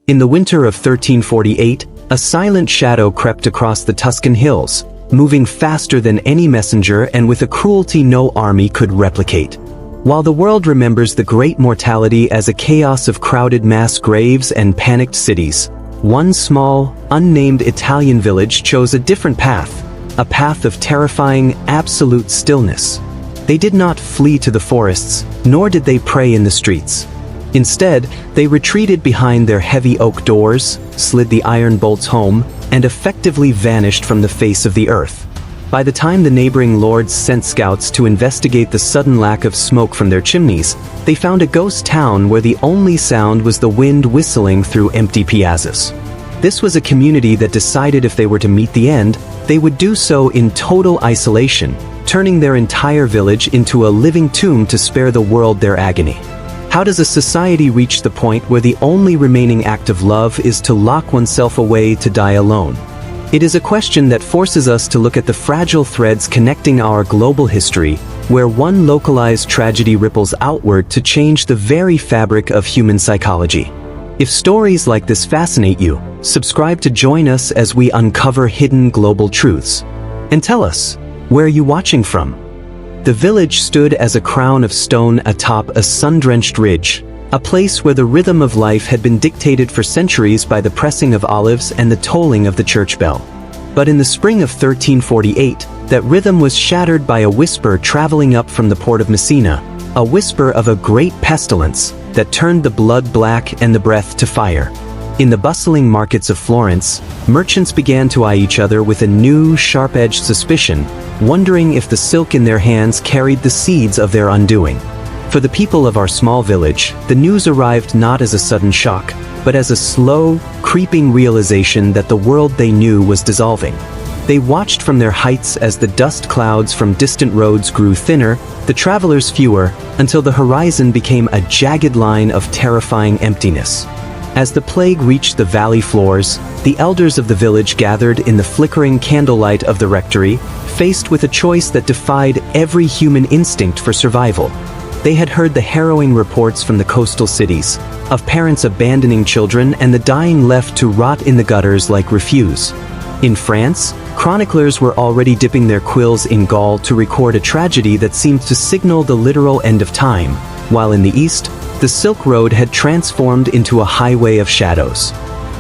In the winter of 1348, a silent shadow crept across the Tuscan hills, moving faster than any messenger and with a cruelty no army could replicate. While the world remembers the great mortality as a chaos of crowded mass graves and panicked cities, one small, unnamed Italian village chose a different path, a path of terrifying, absolute stillness. They did not flee to the forests, nor did they pray in the streets. Instead, they retreated behind their heavy oak doors, slid the iron bolts home, and effectively vanished from the face of the earth. By the time the neighboring lords sent scouts to investigate the sudden lack of smoke from their chimneys, they found a ghost town where the only sound was the wind whistling through empty piazzas. This was a community that decided if they were to meet the end, they would do so in total isolation, turning their entire village into a living tomb to spare the world their agony. How does a society reach the point where the only remaining act of love is to lock oneself away to die alone? It is a question that forces us to look at the fragile threads connecting our global history, where one localized tragedy ripples outward to change the very fabric of human psychology. If stories like this fascinate you, subscribe to join us as we uncover hidden global truths. And tell us, where are you watching from? The village stood as a crown of stone atop a sun-drenched ridge, a place where the rhythm of life had been dictated for centuries by the pressing of olives and the tolling of the church bell. But in the spring of 1348, that rhythm was shattered by a whisper traveling up from the port of Messina, a whisper of a great pestilence that turned the blood black and the breath to fire. In the bustling markets of Florence, merchants began to eye each other with a new, sharp-edged suspicion, wondering if the silk in their hands carried the seeds of their undoing. For the people of our small village, the news arrived not as a sudden shock, but as a slow, creeping realization that the world they knew was dissolving. They watched from their heights as the dust clouds from distant roads grew thinner, the travelers fewer, until the horizon became a jagged line of terrifying emptiness. As the plague reached the valley floors, the elders of the village gathered in the flickering candlelight of the rectory, faced with a choice that defied every human instinct for survival. They had heard the harrowing reports from the coastal cities, of parents abandoning children and the dying left to rot in the gutters like refuse. In France, chroniclers were already dipping their quills in gall to record a tragedy that seemed to signal the literal end of time, while in the East, the Silk Road had transformed into a highway of shadows.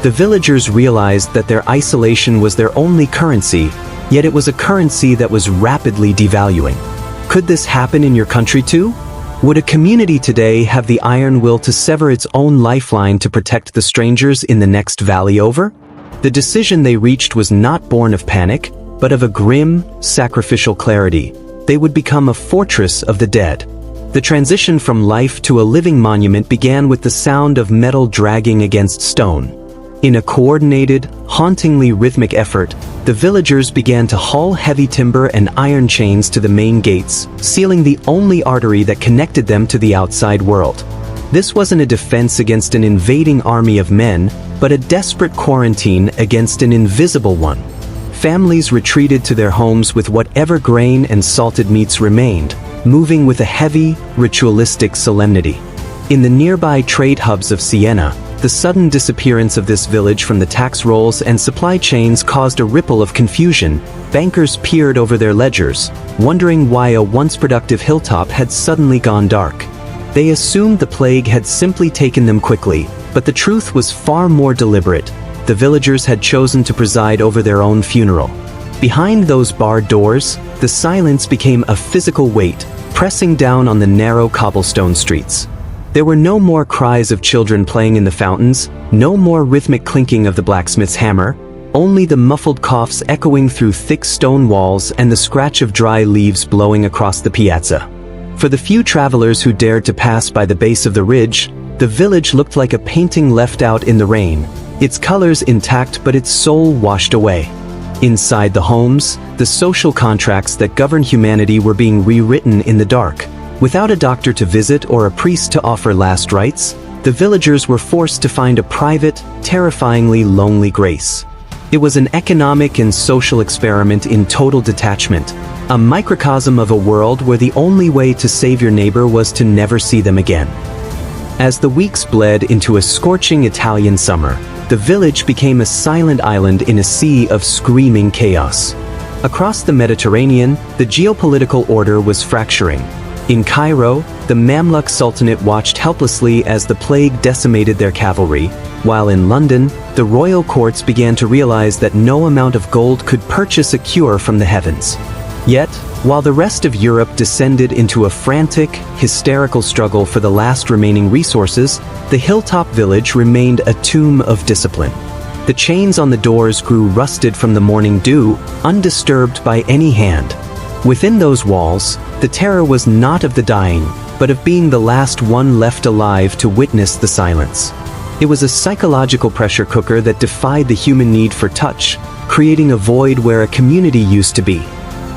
The villagers realized that their isolation was their only currency, yet it was a currency that was rapidly devaluing. Could this happen in your country too? Would a community today have the iron will to sever its own lifeline to protect the strangers in the next valley over? The decision they reached was not born of panic, but of a grim, sacrificial clarity. They would become a fortress of the dead. The transition from life to a living monument began with the sound of metal dragging against stone. In a coordinated, hauntingly rhythmic effort, the villagers began to haul heavy timber and iron chains to the main gates, sealing the only artery that connected them to the outside world. This wasn't a defense against an invading army of men, but a desperate quarantine against an invisible one. Families retreated to their homes with whatever grain and salted meats remained, moving with a heavy, ritualistic solemnity. In the nearby trade hubs of Siena, the sudden disappearance of this village from the tax rolls and supply chains caused a ripple of confusion. Bankers peered over their ledgers, wondering why a once productive hilltop had suddenly gone dark. They assumed the plague had simply taken them quickly, but the truth was far more deliberate. The villagers had chosen to preside over their own funeral. Behind those barred doors, the silence became a physical weight, pressing down on the narrow cobblestone streets. There were no more cries of children playing in the fountains, no more rhythmic clinking of the blacksmith's hammer, only the muffled coughs echoing through thick stone walls and the scratch of dry leaves blowing across the piazza. For the few travelers who dared to pass by the base of the ridge, the village looked like a painting left out in the rain, its colors intact but its soul washed away. Inside the homes, the social contracts that govern humanity were being rewritten in the dark. Without a doctor to visit or a priest to offer last rites, the villagers were forced to find a private, terrifyingly lonely grace. It was an economic and social experiment in total detachment, a microcosm of a world where the only way to save your neighbor was to never see them again. As the weeks bled into a scorching Italian summer, the village became a silent island in a sea of screaming chaos. Across the Mediterranean, the geopolitical order was fracturing. In Cairo, the Mamluk Sultanate watched helplessly as the plague decimated their cavalry, while in London, the royal courts began to realize that no amount of gold could purchase a cure from the heavens. Yet, while the rest of Europe descended into a frantic, hysterical struggle for the last remaining resources, the hilltop village remained a tomb of discipline. The chains on the doors grew rusted from the morning dew, undisturbed by any hand. Within those walls, the terror was not of the dying, but of being the last one left alive to witness the silence. It was a psychological pressure cooker that defied the human need for touch, creating a void where a community used to be.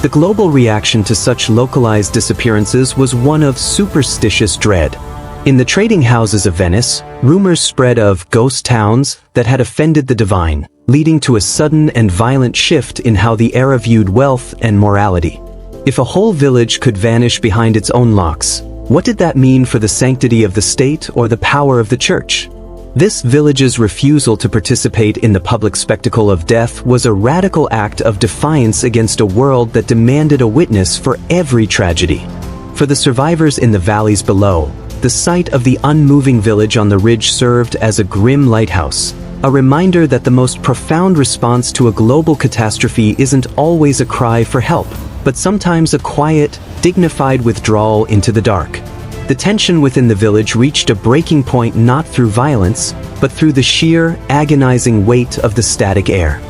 The global reaction to such localized disappearances was one of superstitious dread. In the trading houses of Venice, rumors spread of ghost towns that had offended the divine, leading to a sudden and violent shift in how the era viewed wealth and morality. If a whole village could vanish behind its own locks, what did that mean for the sanctity of the state or the power of the church? This village's refusal to participate in the public spectacle of death was a radical act of defiance against a world that demanded a witness for every tragedy. For the survivors in the valleys below, the sight of the unmoving village on the ridge served as a grim lighthouse, a reminder that the most profound response to a global catastrophe isn't always a cry for help, but sometimes a quiet, dignified withdrawal into the dark. The tension within the village reached a breaking point not through violence, but through the sheer, agonizing weight of the static air.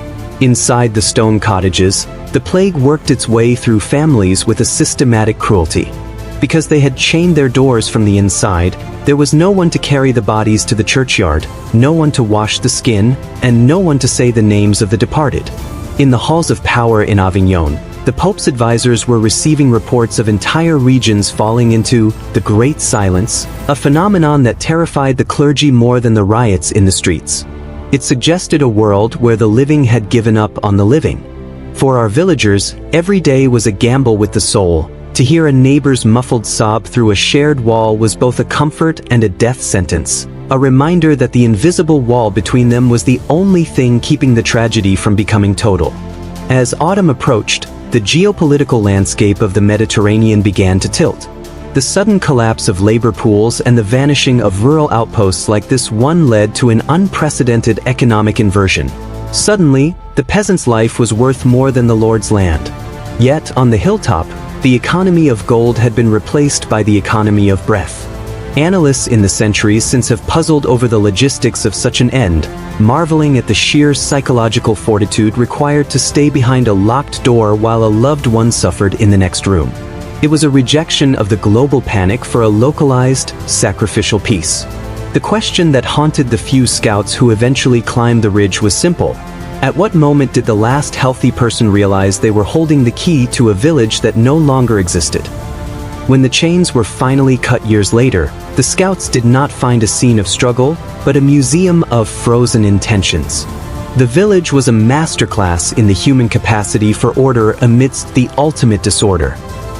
Inside the stone cottages, the plague worked its way through families with a systematic cruelty. Because they had chained their doors from the inside, there was no one to carry the bodies to the churchyard, no one to wash the skin, and no one to say the names of the departed. In the halls of power in Avignon, the Pope's advisors were receiving reports of entire regions falling into the Great Silence, a phenomenon that terrified the clergy more than the riots in the streets. It suggested a world where the living had given up on the living. For our villagers, every day was a gamble with the soul. To hear a neighbor's muffled sob through a shared wall was both a comfort and a death sentence, a reminder that the invisible wall between them was the only thing keeping the tragedy from becoming total. As autumn approached, the geopolitical landscape of the Mediterranean began to tilt. The sudden collapse of labor pools and the vanishing of rural outposts like this one led to an unprecedented economic inversion. Suddenly, the peasant's life was worth more than the Lord's land. Yet, on the hilltop, the economy of gold had been replaced by the economy of breath. Analysts in the centuries since have puzzled over the logistics of such an end, marveling at the sheer psychological fortitude required to stay behind a locked door while a loved one suffered in the next room. It was a rejection of the global panic for a localized, sacrificial peace. The question that haunted the few scouts who eventually climbed the ridge was simple. At what moment did the last healthy person realize they were holding the key to a village that no longer existed? When the chains were finally cut years later, the scouts did not find a scene of struggle, but a museum of frozen intentions. The village was a masterclass in the human capacity for order amidst the ultimate disorder.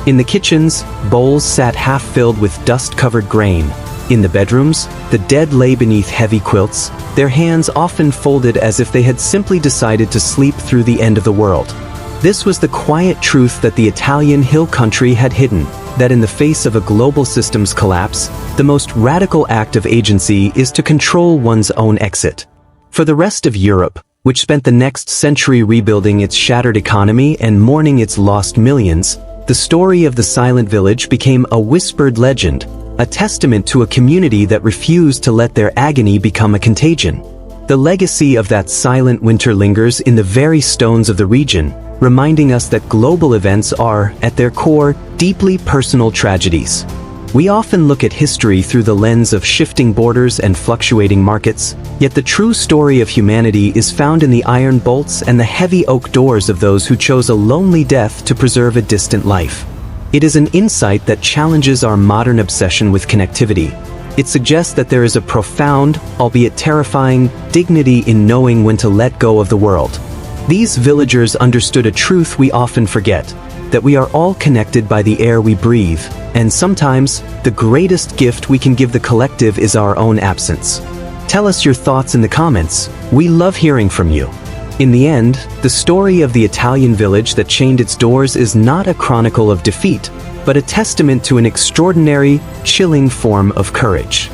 In the kitchens, bowls sat half-filled with dust-covered grain. In the bedrooms, the dead lay beneath heavy quilts, their hands often folded as if they had simply decided to sleep through the end of the world. This was the quiet truth that the Italian hill country had hidden, that in the face of a global system's collapse, the most radical act of agency is to control one's own exit. For the rest of Europe, which spent the next century rebuilding its shattered economy and mourning its lost millions, the story of the silent village became a whispered legend, a testament to a community that refused to let their agony become a contagion. The legacy of that silent winter lingers in the very stones of the region, reminding us that global events are, at their core, deeply personal tragedies. We often look at history through the lens of shifting borders and fluctuating markets, yet the true story of humanity is found in the iron bolts and the heavy oak doors of those who chose a lonely death to preserve a distant life. It is an insight that challenges our modern obsession with connectivity. It suggests that there is a profound, albeit terrifying, dignity in knowing when to let go of the world. These villagers understood a truth we often forget. that we are all connected by the air we breathe, and sometimes, the greatest gift we can give the collective is our own absence. Tell us your thoughts in the comments. We love hearing from you. In the end, the story of the Italian village that chained its doors is not a chronicle of defeat, but a testament to an extraordinary, chilling form of courage.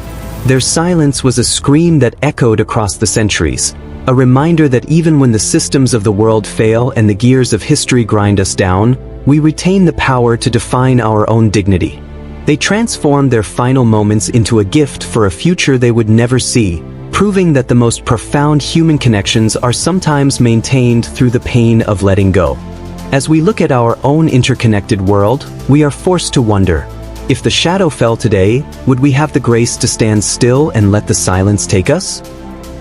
Their silence was a scream that echoed across the centuries, a reminder that even when the systems of the world fail and the gears of history grind us down, we retain the power to define our own dignity. They transformed their final moments into a gift for a future they would never see, proving that the most profound human connections are sometimes maintained through the pain of letting go. As we look at our own interconnected world, we are forced to wonder, if the shadow fell today, would we have the grace to stand still and let the silence take us?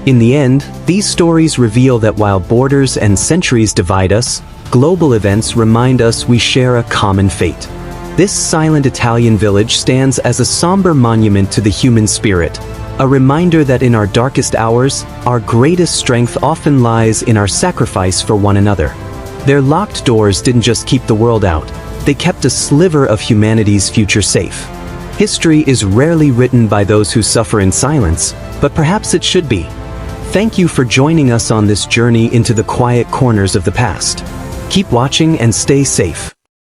In the end, these stories reveal that while borders and centuries divide us, global events remind us we share a common fate. This silent Italian village stands as a somber monument to the human spirit, a reminder that in our darkest hours, our greatest strength often lies in our sacrifice for one another. Their locked doors didn't just keep the world out, they kept a sliver of humanity's future safe. History is rarely written by those who suffer in silence, but perhaps it should be. Thank you for joining us on this journey into the quiet corners of the past. Keep watching and stay safe.